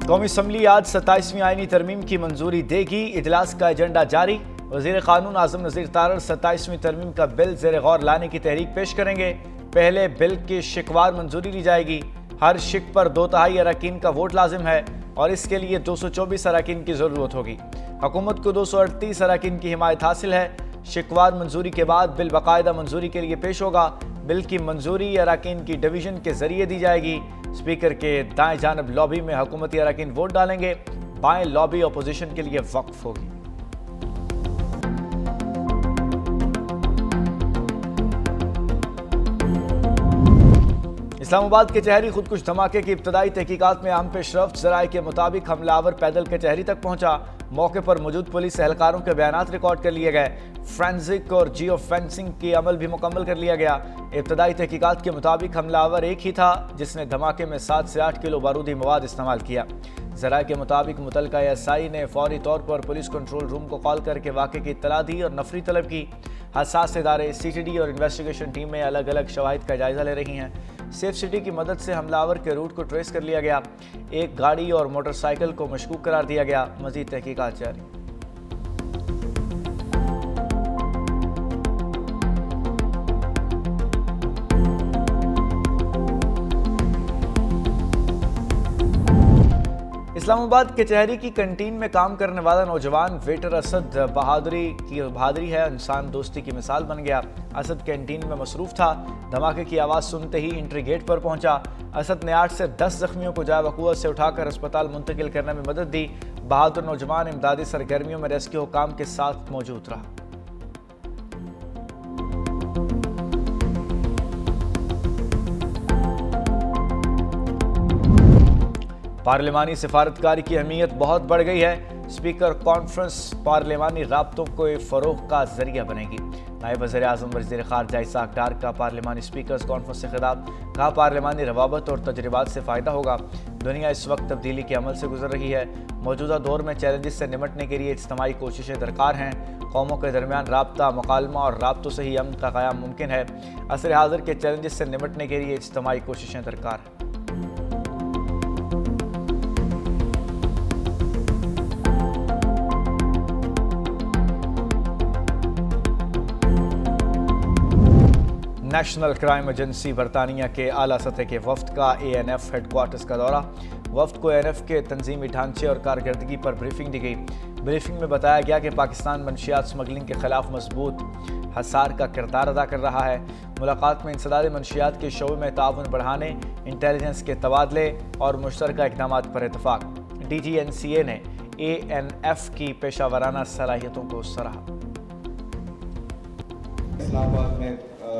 कौमी असम्बली आज 27वीं आईनी तरमीम की मंजूरी देगी। इजलास का एजेंडा जारी। वज़ीर क़ानून आज़म नज़ीर तारड़ 27वीं तरमीम का बिल ज़ेर गौर लाने की तहरीक पेश करेंगे। पहले बिल की शिकवार मंजूरी ली जाएगी। हर शिक पर 2/3 अरकान का वोट लाजिम है और इसके लिए 224 अरकान की ज़रूरत होगी। हुकूमत को 238 अरकान की हिमायत हासिल है। शिकवार मंजूरी के बाद बिल बाकायदा मंजूरी के लिए पेश होगा। बिल की मंजूरी अरकान की डिवीजन के जरिए दी जाएगी। स्पीकर के दाएं जानब लॉबी में हुकूमती अरकान वोट डालेंगे। बाएं लॉबी अपोजिशन के लिए वक्फ होगी। इस्लामाबाद के चहरी खुदकुश धमाके की इब्तदाई तहकीकात में अहम पेशरफ्त। ज़राए के मुताबिक हमलावर पैदल के चहरी तक पहुंचा। मौके पर मौजूद पुलिस एहलकारों के बयानात रिकॉर्ड कर लिए गए। फ्रेंसिक और जियो फेंसिंग की अमल भी मुकम्मल कर लिया गया। इब्तदाई तहकीकात के मुताबिक हमलावर एक ही था जिसने धमाके में 7 से 8 किलो बारूदी मवाद इस्तेमाल किया। ज़राए के मुताबिक मुतलका एएसआई ने फौरी तौर पर पुलिस कंट्रोल रूम को कॉल करके वाक़े की इत्तला दी और नफरी तलब की। हसास इदारे सीटीडी और इन्वेस्टिगेशन टीमें अलग अलग शवाहिद का जायजा ले रही हैं। सेफ सिटी की मदद से हमलावर के रूट को ट्रेस कर लिया गया। एक गाड़ी और मोटरसाइकिल को मशकूक करार दिया गया। मज़ीद तहकीकात जारी। इस्लामाबाद के चहरी की कंटीन में काम करने वाला नौजवान वेटर असद बहादुरी है। इंसान दोस्ती की मिसाल बन गया। असद कैंटीन में मसरूफ था। धमाके की आवाज़ सुनते ही एंट्री गेट पर पहुंचा। असद ने 8 से 10 जख्मियों को जाए वक़ूअत से उठाकर अस्पताल मुंतकिल करने में मदद दी। बहादुर नौजवान इमदादी सरगर्मियों में रेस्क्यू हुकाम के साथ मौजूद रहा। पार्लिमानी सिफारतकारी की अहमियत बहुत बढ़ गई है। स्पीकर कॉन्फ्रेंस पार्लिमानी राब्तों को फ़रोग़ का जरिया बनेगी। नायब वज़ीर आज़म वज़ीर ख़ारजा इसहाक़ डार का पार्लिमानी स्पीकर्स कॉन्फ्रेंस से खिताब। कहा, पार्लिमानी रवाबत और तजर्बात से फ़ायदा होगा। दुनिया इस वक्त तब्दीली के अमल से गुजर रही है। मौजूदा दौर में चैलेंजेस से निमटने के लिए इज्तिमाई कोशिशें दरकार हैं। कौमों के दरमियान राब्ता, मुकालमा और राब्तों से ही अमन का क़याम मुमकिन है। असर हाज़िर के चैलेंजेस से निमटने के लिए इज्तिमाई कोशिशें दरकार हैं। नेशनल क्राइम एजेंसी बरतानिया के आला सतह के वफ्द का ANF हेडक्वार्टर्स का दौरा। वफ्द को ANF के तंजीमी ढांचे और कारकर्दगी पर ब्रीफिंग दी गई। ब्रीफिंग में बताया गया कि पाकिस्तान मनशियात स्मगलिंग के खिलाफ मजबूत हसार का किरदार अदा कर रहा है। मुलाकात में इंसदाद मनशियात के शोबे में ताउन बढ़ाने, इंटेलिजेंस के तबादले और मुश्तरका इक़दाम पर इतफाक। DGNCA ने ANF की पेशावराना सलाहियतों को सराहा। इस्लामाबाद में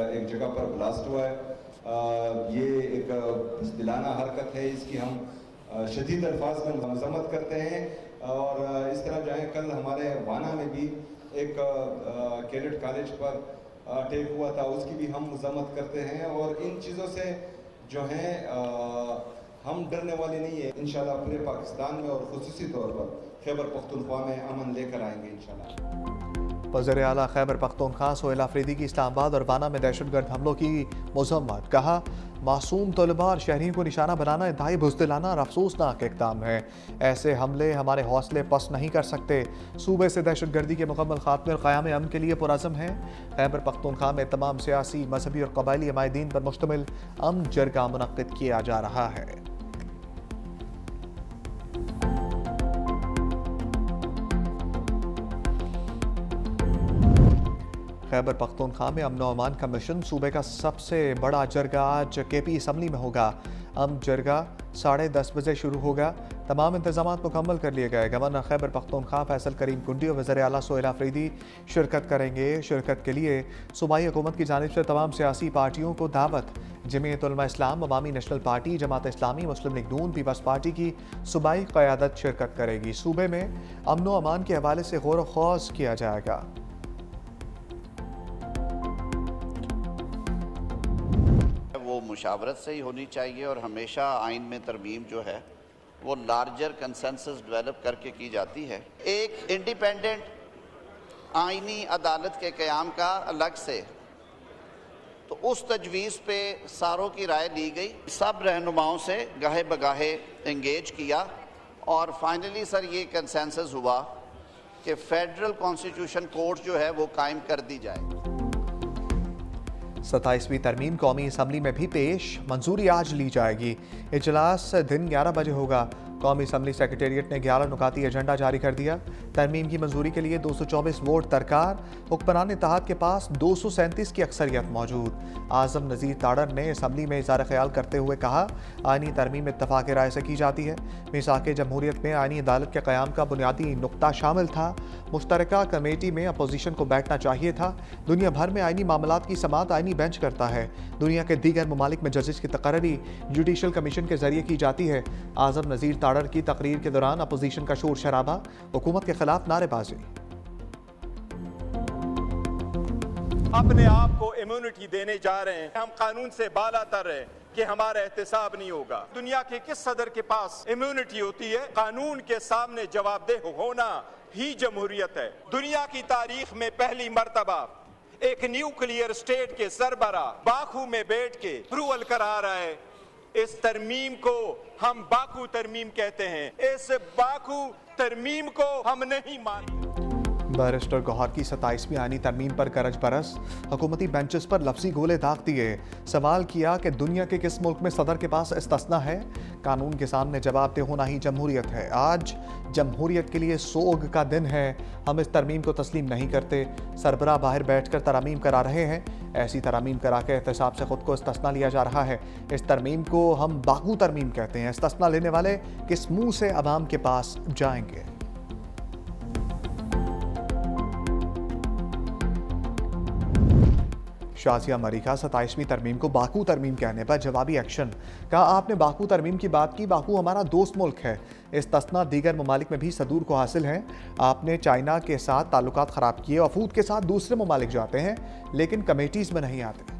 एक जगह पर ब्लास्ट हुआ है। ये एक दिलाना हरकत है। इसकी हम शदीद अल्फाज में मज़म्मत करते हैं। और इस तरह जो है कल हमारे वाना में भी एक कैडेट कॉलेज पर अटैक हुआ था, उसकी भी हम मज़म्मत करते हैं। और इन चीज़ों से जो है हम डरने वाले नहीं है। इंशाल्लाह पूरे पाकिस्तान में और खुसूसी तौर पर खैबर पख्तूनख्वा में अमन लेकर आएंगे इंशाल्लाह। वज़ीर आला खैबर पख्तूनख्वा सोहेल आफरीदी की इस्लामाबाद और वाना में दहशतगर्द हमलों की मज़म्मत। कहा, मासूम तलबा और शहरियों को निशाना बनाना इंतहाई बुज़दिलाना और अफसोसनाक इक़दाम है। ऐसे हमले हमारे हौसले पस्त नहीं कर सकते। सूबे से दहशतगर्दी के मुकम्मल खात्मे और क़याम अमन के लिए पुरअज़म है। खैबर पख्तूनख्वा में तमाम सियासी, मजहबी और कबायली अमायदीन पर मुश्तमिल अमन जरगा मुनक़्क़िद किया जा रहा है। खैबर पख्तूनख्वा में अमन अमान का मिशन। सूबे का सबसे बड़ा जरगा आज KP असम्बली में होगा। अमन जरगा 10:30 बजे शुरू होगा। तमाम इंतजाम मुकम्मल कर लिए गए। गवर्नर खैबर पख्तूनख्वा फैसल करीम कुंडी और वज़ीर आला सोहेल आफरीदी शिरकत करेंगे। शिरकत के लिए सूबाई हुकूमत की जानिब से तमाम सियासी पार्टियों को दावत। जमीयत उलमा इस्लाम, अवामी नेशनल पार्टी, जमात इस्लामी, मुस्लिम लीग नून, पीपल्स पार्टी की सूबाई क़यादत शिरकत करेगी। सूबे में अमन अमान के हवाले से गौर व खौज किया जाएगा। वो मुशावरत से ही होनी चाहिए और हमेशा आइन में तरमीम जो है वो लार्जर कंसेंसस डेवलप करके की जाती है। एक इंडिपेंडेंट आइनी अदालत के क़याम का अलग से तो उस तजवीज़ पे सारों की राय ली गई। सब रहनुमाओं से गाहे बगाहे इंगेज किया और फाइनली सर ये कंसेंसस हुआ कि फेडरल कॉन्स्टिट्यूशन कोर्ट जो है वो कायम कर दी जाए। 27वीं तरमीम कौमी असम्बली में भी पेश, मंजूरी आज ली जाएगी। इजलास दिन 11 बजे होगा। कौमी असम्बली सेक्रेटेरिएट ने 11 नुकाती एजेंडा जारी कर दिया। तरमीम की मंजूरी के लिए 224 वोट दरकार। हुक्मरान इत्तेहाद के पास 237 की अक्सरियत मौजूद। आजम नज़ीर ताड़र ने असम्बली में इज़हार ख्याल करते हुए कहा, आइनी तरमीम इत्तफाक़ राय से की जाती है। मीसाक़ जमहूरियत में आइनी अदालत के क़याम का बुनियादी नुक्ता शामिल था। मुश्तरका कमेटी में अपोजिशन को बैठना चाहिए था। दुनिया भर में आइनी मामलात की समाअत आइनी बेंच करता है। दुनिया के दीगर ममालिक में जजेस की तकर्री जुडिशल कमीशन के जरिए की जाती है। आजम नज़ीर ताड़र की तकरीर के दौरान अपोजिशन का शोर शराबा, हुकूमत के खिलाफ नारेबाजी। अपने आप को इम्यूनिटी देने जा रहे हैं, हम कानून से बालातर हैं कि हमारा एहतसाब नहीं होगा। दुनिया के किस सदर के पास इम्यूनिटी होती है? कानून के सामने जवाबदेह होना ही जमहूरियत है। दुनिया की तारीख में पहली मर्तबा एक न्यूक्लियर स्टेट के सरबरा बाकू में बैठ के अप्रूवल करा रहा है। इस तरमीम को हम बाकू तरमीम कहते हैं। इस बाकू तरमीम को हम नहीं मानते। बैरिस्टर गौहर की 27वीं आईनी तरमीम पर गरज बरस, हुकूमती बेंचेस पर लफ्जी गोले दाग दिए। सवाल किया कि दुनिया के किस मुल्क में सदर के पास इस्तिस्ना है? कानून के सामने जवाबदेह होना ही जमहूरियत है। आज जमहूरियत के लिए सोग का दिन है। हम इस तरमीम को तस्लीम नहीं करते। सरबराह बाहर बैठकर तरामीम करा रहे हैं। ऐसी तरामीम करा के एहतसाब से खुद को इस्तिस्ना लिया जा रहा है। इस तरमीम को हम बाकू तरमीम कहते हैं। इस्तिस्ना लेने वाले किस मुंह से अवाम के पास जाएंगे? शाजिया मलिका 27वीं तरमीम को बाकू तरमीम कहने पर जवाबी एक्शन। कहा, आपने बाकू तरमीम की बात की। बाकू हमारा दोस्त मुल्क है। इस्तिस्ना दीगर ममालिक में भी सदूर को हासिल है। आपने चाइना के साथ ताल्लुकात ख़राब किए। वफूद के साथ दूसरे ममालिक जाते हैं लेकिन कमेटीज़ में नहीं आते।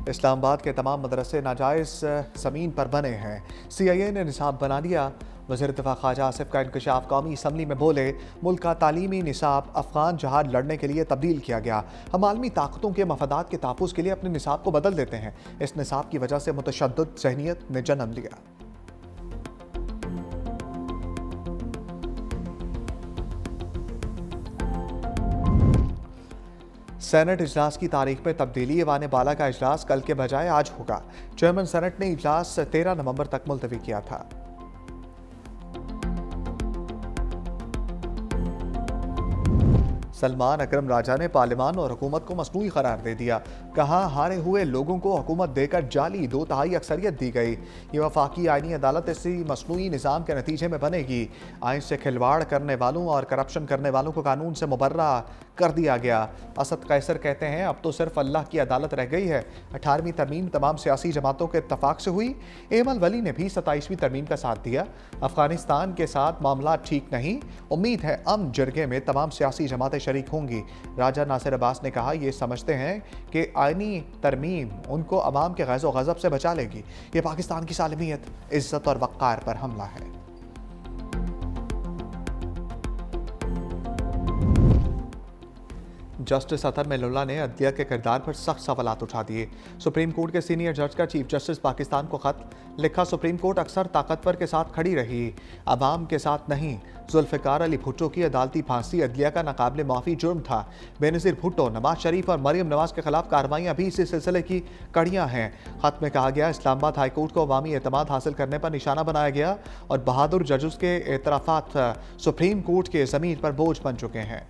इस्लामाबाद के तमाम मदरसे नाजायज़ ज़मीन पर बने हैं। CIA ने निसाब बना दिया। वज़ीर दिफ़ा ख्वाजा आसिफ का इंकशाफ। कौमी असम्बली में बोले, मुल्क का तालीमी निसाब अफ़गान जहाद लड़ने के लिए तब्दील किया गया। हम आलमी ताकतों के मफादात के तहफ़्फ़ुज़ के लिए अपने निसाब को बदल देते हैं। इस निसाब की वजह से मुतशद्दिद ज़हनियत ने जन्म लिया। सेनेट इजलास की तारीख में तब्दीली। ईवान बाला का इजलास कल के बजाय आज होगा। चेयरमैन सेनेट ने इजलास 13 नवंबर तक मुलतवी किया था। सलमान अकरम राजा ने पार्लियामान और हुकूमत को मसनूई करार दे दिया। कहा, हारे हुए लोगों को हुकूमत देकर जाली 2/3 अक्सरियत दी गई। ये वफाकी आईनी अदालत इसी मसनूई निज़ाम के नतीजे में बनेगी। आइन से खिलवाड़ करने वालों और करप्शन करने वालों को कानून से मुबर्रा कर दिया गया। असद कैसर कहते हैं, अब तो सिर्फ अल्लाह की अदालत रह गई है। 18वीं तरमीम तमाम सियासी जमातों के इत्तफाक से हुई। एमल वली ने भी 27वीं तरमीम का साथ दिया। अफगानिस्तान के साथ मामला ठीक नहीं। उम्मीद है अमन जरगे में तमाम सियासी जमातें शरीक होंगी। राजा नासिर अब्बास ने कहा, ये समझते हैं कि आईनी तरमीम उनको अवाम के गैज़ो गज़ब से बचा लेगी। ये पाकिस्तान की सालमियत, इज्जत और वक़ार पर हमला है। जस्टिस अतर मेलुल्ला ने अदलिया के किरदार पर सख्त सवालात उठा दिए। सुप्रीम कोर्ट के सीनियर जज का चीफ जस्टिस पाकिस्तान को खत लिखा। सुप्रीम कोर्ट अक्सर ताकतवर के साथ खड़ी रही, अवाम के साथ नहीं। जुल्फ़िकार अली भुट्टो की अदालती फांसी अदलिया का नाकाबिले माफ़ी जुर्म था। बेनज़ीर भुट्टो, नवाज शरीफ और मरियम नवाज के खिलाफ कार्रवाइयाँ भी इसी सिलसिले की कड़ियाँ हैं। खत में कहा गया, इस्लामाबाद हाई कोर्ट को अवामी एतमाद हासिल करने पर निशाना बनाया गया और बहादुर जजेस के एतराफ़ात सुप्रीम कोर्ट के ज़मीन पर बोझ बन चुके हैं।